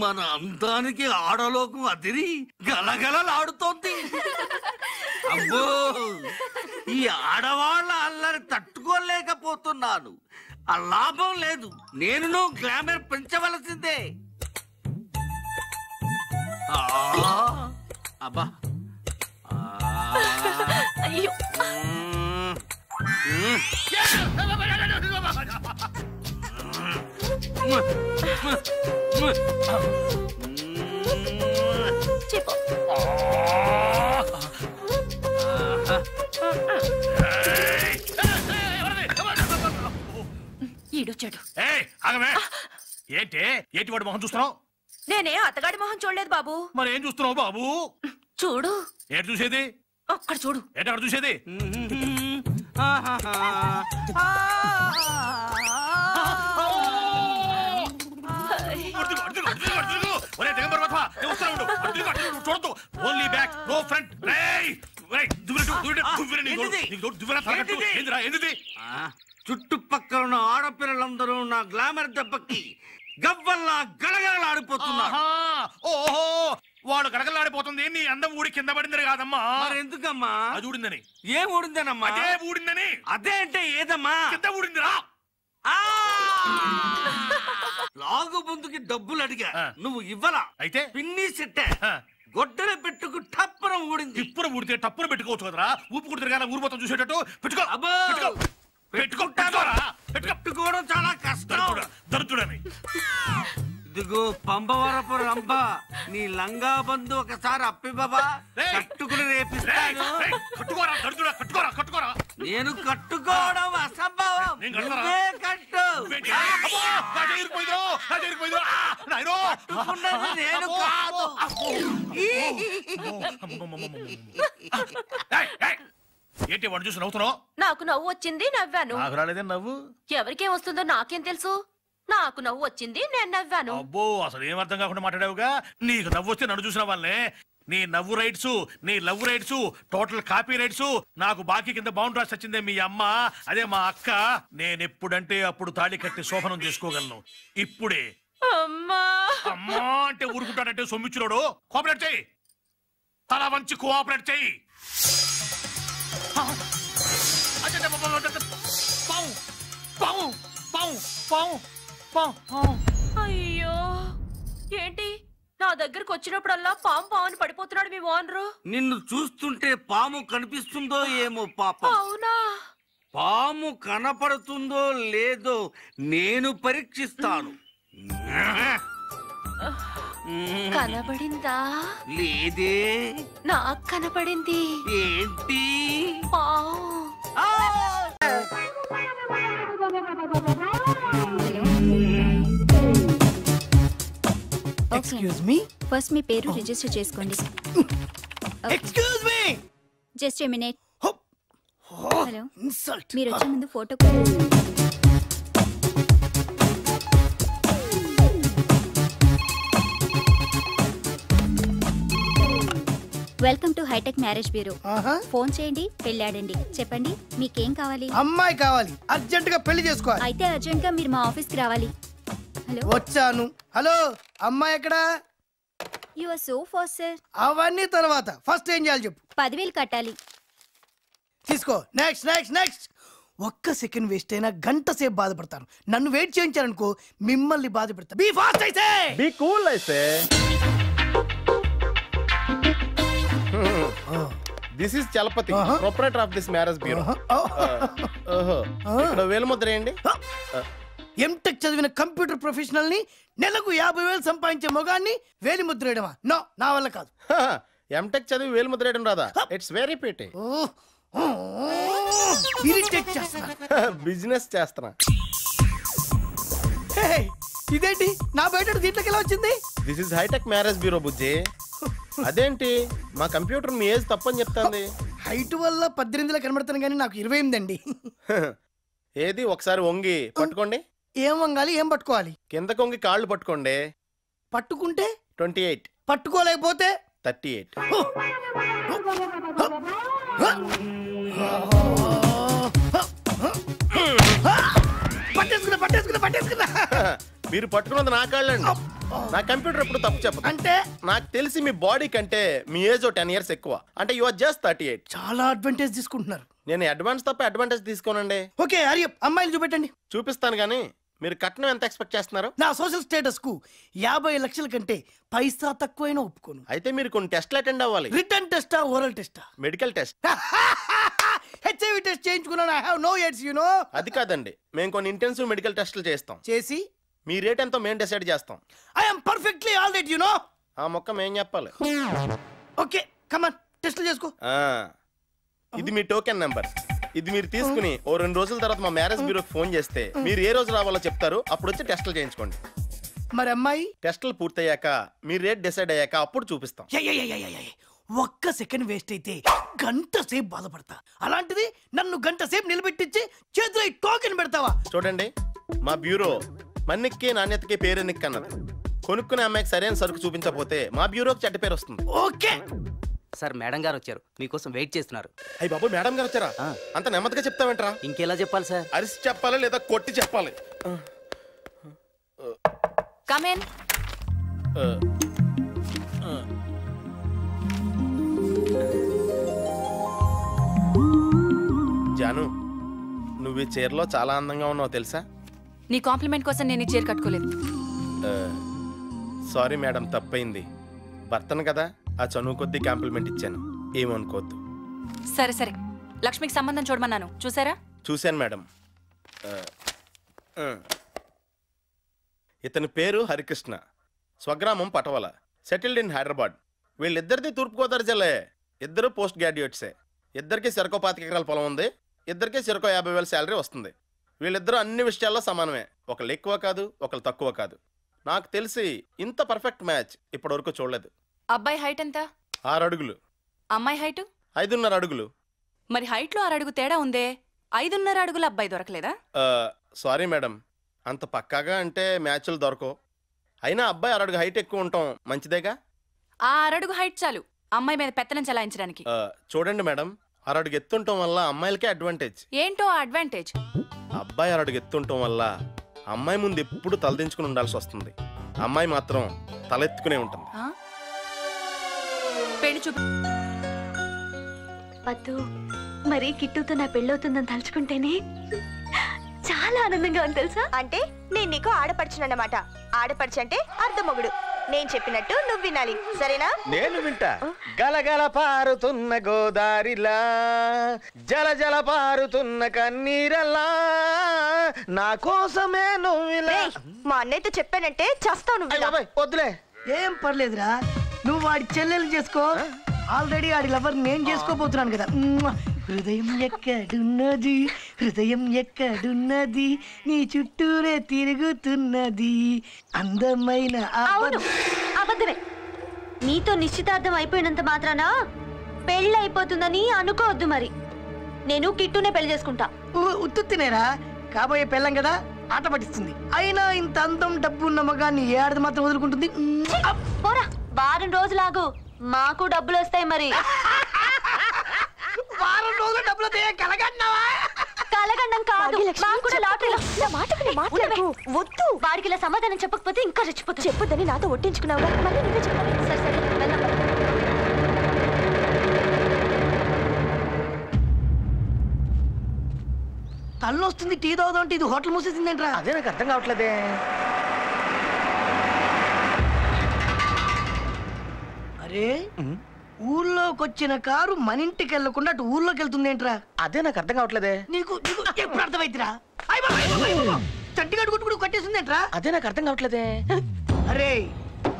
తన అందానికి ఆడలోకం అదిరి గలగలలాడుతోంది. అబ్బో, ఈ ఆడవాళ్ళ అల్లరి తట్టుకోలేకపోతున్నాను. ఆ లాభం లేదు, నేను గ్లామర్ పెంచవలసిందే. అబ్బా, అయ్యో చెప్పు. ఈడొచ్చాడు. ఏంటి ఏంటి వాడు మొహం చూస్తున్నావు? నేనే అతగాడి మొహం చూడలేదు బాబు. మరి ఏం చూస్తున్నావు బాబు? చూడు. ఏంటి చూసేది? అక్కడ చూడు. ఏంటి అక్కడ చూసేది? చూడదు, ఓన్లీ బ్యాక్ నో ఫ్రంట్. చుట్టుపక్కల ఉన్న ఆడపిల్లలందరూ నా గ్లామర్ దెబ్బకి గవ్వల్లా గలగలలాడిపోతున్నారు. ఓహో, వాడు గలగలాడిపోతుంది నీ అందం ఊడి కింద పడిందని కాదమ్మా. ఎందుకమ్మా? అది ఊడిందని. ఏం ఊడిందనమ్మా? అదే ఊడిందని. అదే అంటే ఏదమ్మా? కింద ఊడిందిరా. లాగు ముందుకి డబ్బులు అడిగా, నువ్వు ఇవ్వలా. అయితే పిన్ని సెట్టే గొడ్డల పెట్టుకు టప్పున ఊడింది. ఇప్పుడు ఊడితే టప్పున పెట్టుకోవచ్చు కదరా. ఊపు తిరగాల ఊరు మొత్తం చూసేటట్టు పెట్టుకో. పెట్టుకోవడం చాలా కష్టం. దరుతుడని. ఇదిగో పంబవరపు రంభ, నీ లంగా బంధు ఒకసారి అప్పి బాబా కట్టుకుని రేపిస్తాను. నేను కట్టుకోవడం అసంభవం. కట్టు. నేను కాదు. ఏంటి వాడు చూసి నవ్వుతున్నావు? నాకు నవ్వు వచ్చింది, నవ్వాను. నాకు రాలేదే నవ్వు. ఎవరికేం వస్తుందో నాకేం తెలుసు. నాకు నవ్వు వచ్చింది, నేను నవ్వాను. అబ్బో, అసలు ఏం అర్థం కాకుండా మాట్లాడావుగా. నీకు నవ్వు వస్తే నన్ను చూసిన వాళ్ళనే. నీ నవ్వు రైట్స్, నీ love rights, total copy rights నాకు బాకీ కింద బౌండ్ రాసి వచ్చిందే మీ అమ్మ, అదే మా అక్క. నేనెప్పుడంటే అప్పుడు తాళి కట్టి శోభనం చేసుకోగలను. ఇప్పుడే అమ్మా అమ్మా అంటే ఊరుకుంటానంటే సొమ్మిచ్చురోడు. కోఆపరేట్ చెయ్యి, తల వంచి కోఆపరేట్ చెయ్యి. అయ్యో, ఏంటి నా దగ్గరకు వచ్చినప్పుడల్లా పాము పాముని పడిపోతున్నాడు మీ ఓనరు. నిన్ను చూస్తుంటే పాము కనిపిస్తుందో ఏమో పాపం. అవునా? పాము కనపడుతుందో లేదో నేను పరీక్షిస్తాను. కనబడిందా? లేదే. నాకు కనపడింది. ఏంటి? ఎక్స్క్యూజ్ మీ, ఫస్ట్ మీ పేరు రిజిస్టర్ చేసుకోండి. Excuse me, just a minute. Hello, insult. మీరు వచ్చే ముందు photo. Welcome to hi tech marriage bureau. Phone చేయండి, పెళ్ళాడండి. చెప్పండి మీకేం కావాలి? అమ్మాయి కావాలి, అర్జెంట్ గా పెళ్లి చేసుకోవాలి. అయితే అర్జెంట్ గా మీరు మా ఆఫీస్ కి రావాలి. హలో, వచ్చాను. హలో, అమ్మాయి ఎక్కడా? You are so fast sir. అవన్నీ తర్వాత ఫస్ట్ ఏం చేయాలి చెప్పు. 10,000 కట్టాలి. తీసుకో. Next next next. ఒక్క సెకండ్ వేస్ట్ అయినా గంట సేపు బాధపడతాను. నన్ను వెయిట్ చేయించారనుకో మిమ్మల్ని బాధ పెడతా. బీ ఫాస్ట్ అయితే. బీ కూల్ అయితే. This is Chalapathi, proprietor of this marriage bureau. ఇక్కడ వేలుముద్ర ఏంటి? ఎంటెక్ చదివిన కంప్యూటర్ ప్రొఫెషనల్ ని నెలకు 50,000 సంపాదించే మొగాన్ని వేలిముద్ర వేయడమా? నో, నా వల్ల కాదు. ఎంటెక్ చదివి వేలిముద్ర వేయడం రాదా? It's very pity. ఇరిటేట్ చేస్తున్నా. బిజినెస్ చేస్తున్నా. ఇదేంటి నా బయట దీంట్లోకి ఎలా వచ్చింది? This is hi tech marriage bureau బుజ్జి. అదేంటి మా కంప్యూటర్ మీ ఏజ్ తప్పని చెప్తాంది. హైట్ వల్ల 18 కనబడతాను కానీ నాకు 28 అండి. ఏది ఒకసారి వంగి పట్టుకోండి. ఏం వంగాలి, ఏం పట్టుకోవాలి? కిందకు వంగి కాళ్ళు పట్టుకోండి. పట్టుకుంటే 28, పట్టుకోలేకపోతే 38. పట్టేసుకున్నా పట్టేసుకున్నా పట్టేసుకున్నా. మీరు పట్టుకున్నది నా కాళ్ళండి. నా కంప్యూటర్ ఎప్పుడు తప్పు చెప్పదు. అంటే నాకు తెలిసి మీ బాడీ కంటే మీ ఏజ్ 10 years ఎక్కువ. అంటే యు ఆర్ జస్ట్ 38. చాలా అడ్వాంటేజ్ తీసుకుంటున్నారు. నేను అడ్వాన్స్ తప్ప అడ్వాంటేజ్ తీసుకోనండి. ఓకే హరి అప్, అమ్మాయిలు చూపెట్టండి. చూపిస్తాను కానీ మీరు కట్నం ఎంత ఎక్స్పెక్ట్ చేస్తున్నారు? నా సోషల్ స్టేటస్ కు 50 లక్షల కంటే పైసా తక్కువైనా ఒప్పుకోను. అయితే మీరు కొన్ని టెస్ట్లు అటెండ్ అవ్వాలి. రిటర్న్ టెస్టా, ఓరల్ టెస్టా? Medical test. హెచ్ఐవి టెస్ట్ చేయించుకున్నాను. I have no AIDS you know. అది కాదండి, మేము కొన్ని ఇంటెన్సివ్ మెడికల్ టెస్టులు చేస్తాం. చేసి మీ రేట్ ఎంతో మేము డిసైడ్ చేస్తాం. I am perfectly all right you know. ఆ మొక్క మేము చెప్పాలి. ఓకే కమ్ ఆన్, టెస్ట్లు చేసుకో. ఇది మీ టోకెన్ నెంబర్. ఇది మీరు తీసుకుని ఓ 2 రోజుల తర్వాత మా మ్యారేజ్ బ్యూరోకి ఫోన్ చేస్తే మీరు ఏ రోజు రావాలో చెప్తారు. అప్పుడు వచ్చి టెస్టులు చేయించుకోండి. మరి అమ్మాయి టెస్టులు పూర్తయ్యాక మీ రేట్ డిసైడ్ అయ్యాక అప్పుడు చూపిస్తాం. ఒక్క సెకండ్ వేస్ట్ అయితే గంట సేపు బాధపడతా. అలాంటిది నన్ను గంట సేపు నిలబెట్టించి చేతిలో టోకెన్ పెడతావా? చూడండి, మా బ్యూరో మన్నిక్కి నాణ్యతకి పేరెన్నిక్ అన్నది. కొనుక్కునే అమ్మాయికి సరైన సరుకు చూపించకపోతే మా బ్యూరోకి చెడ్డ పేరు వస్తుంది. ఓకే సార్, మేడం గారు వచ్చారు, మీకోసం వెయిట్ చేస్తున్నారు. అయ్యి బాబు, మేడం గారు వచ్చారా? అంత నెమ్మదిగా చెప్తావేంట్రా? ఇంకెలా చెప్పాలి సార్? అరిసి చెప్పాలి లేదా కొట్టి చెప్పాలి? Come in. జాను, నువ్వు ఈ చీరలో చాలా అందంగా ఉన్నావు తెలుసా? నీ కాంప్లిమెంట్ కోసం నేను ఈ చీర కట్టుకోలేదు. సారీ మేడం, తప్పైంది. భర్తను కదా, ఆ చనువు కొద్దీ కాంప్లిమెంట్ ఇచ్చాను, ఏమనుకోవద్దు. సరే సరే, లక్ష్మికి సంబంధం చూడమన్నాను, చూసారా? చూశాను మేడం. ఇతని పేరు హరికృష్ణ, స్వగ్రామం పటవల, సెటిల్డ్ ఇన్ హైదరాబాద్. వీళ్ళిద్దరిది తూర్పుగోదావరి జిల్లా. ఇద్దరు పోస్ట్ గ్రాడ్యుయేట్సే. ఇద్దరికి చెరకో 25 ఎకరాల పొలం ఉంది. ఇద్దరికి చెరకో 50,000 శాలరీ వస్తుంది. వీళ్ళిద్దరూ అన్ని విషయాల్లో సమానమే. ఒకళ్ళు ఎక్కువ కాదు, ఒకళ్ళు తక్కువ కాదు. నాకు తెలిసి ఇంత పర్ఫెక్ట్ మ్యాచ్ ఇప్పటివరకు చూడలేదు. అబ్బాయి హైట్ ఎంత? 6 అడుగులు. అమ్మాయి హైట్? 5.5 అడుగులు. మరి హైట్ లో 6 అడుగు తేడా ఉందే. 5.5 అడుగుల అబ్బాయి దొరకలేదా? సారీ మేడం, అంత పక్కాగా అంటే మ్యాచ్లు దొరకవు. అయినా అబ్బాయి 6 అడుగు హైట్ ఎక్కువ ఉండటం మంచిదేగా? ఆ 6 అడుగు హైట్ చాలు అమ్మాయి మీద పెత్తనం చెలాయించడానికి. చూడండి మేడం, 6 అడుగు ఎత్తుండటం వల్ల అమ్మాయిలకే అడ్వాంటేజ్. ఏంటో అడ్వాంటేజ్? అబ్బాయి 6 అడుగు ఎత్తుండటం వల్ల అమ్మాయి ముందు ఎప్పుడు తలదించుకుని ఉండాల్సి వస్తుంది. అమ్మాయి మాత్రం తలెత్తుకునే ఉంటుంది. పెళ్లి చూపు. పద్దు, మరి కిట్టుతో నా పెళ్ళవుతుందని తలుచుకుంటేనే చాలా ఆనందంగా ఉంది తెలుసా? అంటే నేను నీకు ఆడపడుచునన్నమాట. ఆడపడుచు అంటే అర్ధమొగుడు. నేను చెప్పినట్టు నువ్వు వినాలి, సరేనా? నేను వింటా. గలగల పారుతున్న గోదారిలా, జల జల పారుతున్న కన్నీరల్లా, నా కోసమే నువ్వు. మా అన్నయ్యతో చెప్పానంటే చస్తావు నువ్వు. వద్దులే. ఏం పర్లేదురా, నువ్వు వాడి చెల్లెలు చేసుకో. ఆల్రెడీ ఆడి లవర్ నేను చేసుకోబోతున్నాను కదా. హృదయం ఎక్కడున్నది, హృదయం ఎక్కడున్నది, నీ చుట్టూరే తిరుగుతున్నది అందమైన. అబద్ధమే. నీతో నిశ్చితార్థం అయిపోయినంత మాత్రాన పెళ్ళి అయిపోతుందని అనుకోవద్దు. మరి నేను కిట్టునే పెళ్లి చేసుకుంటా. ఉత్తునేరా, కాబోయే పెళ్ళం కదా, ఆట పట్టిస్తుంది. అయినా ఇంత అందం డబ్బు ఉన్న మగాన్ని ఏ ఆడది మాత్రం వదులుకుంటుంది? పోరా, వారం రోజులాగు, మాకు డబ్బులు వస్తాయి. మరి వారం రోజులు డబ్బులు కలగన్నావా? కలగండం కాదు, మాకు కూడా లాటరీలో. వద్దు, వాడికి ఇలా సమాధానం చెప్పకపోతే ఇంకా చచ్చిపోతా. చెప్పొద్దని నాతో ఒట్టించుకున్నావు. మళ్ళీ నువ్వే చెప్పాలి. సరే సరే, వెళ్దాం. తల్లొస్తుంది, టీ తాగుదాం అంటే ఇది హోటల్ మూసేసిందేంట్రా? అదే నాకు అర్థం కావట్లేదే. అరే, ఊర్లోకి వచ్చిన కారు మన ఇంటికి వెళ్లకుండా అటు ఊర్లోకి వెళ్తుందేంట్రా? అదే నాకు అర్థం కావట్లేదే. నీకు ఎప్పుడు అర్థమైతురా? చట్టిగడ్డు కొట్టుకుడు కట్టేసిందేంట్రా? అదే నాకు అర్థం కావట్లేదే. అరే,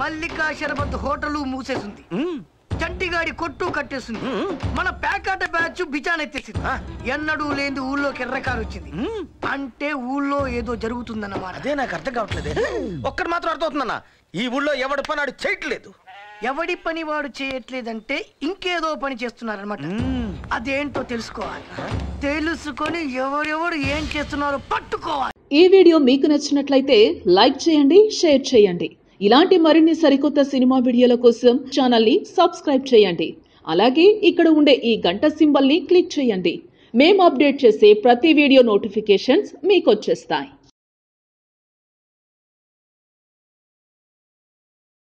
మల్లికా షరబత్ హోటల్ మూసేసింది, చంటిగాడి కొట్టు కట్టేసింది, మన ప్యాకాట బ్యాచ్ బిచానెత్తేసింది. ఎన్నడూ లేని ఊళ్ళోకి ఎర్రకారు వచ్చింది. అంటే ఊళ్ళో ఏదో జరుగుతుందన్నమాట. అదే నాకు అర్థం కావట్లేదే. ఒక్కటి మాత్రం అర్థమవుతుందన్నా, ఈ ఊళ్ళో ఎవడి పని ఆడు చేయట్లేదు. ఎవడి పని వాడు చేయట్లేదంటే ఇంకేదో పని చేస్తున్నారనమాట. అదేంటో తెలుసుకోవాలి. తెలుసుకొని ఎవరెవరు ఏం చేస్తున్నారో పట్టుకోవాలి. ఈ వీడియో మీకు నచ్చినట్లయితే లైక్ చేయండి, షేర్ చేయండి. ఇలాంటి మరిన్ని సరికొత్త సినిమా వీడియోల కోసం ఛానల్ ని సబ్స్క్రైబ్ చేయండి. అలాగే ఇక్కడ ఉండే ఈ గంట సింబల్ ని క్లిక్ చేయండి. మేము అప్డేట్ చేసే ప్రతి వీడియో నోటిఫికేషన్స్ మీకు వచ్చేస్తాయి.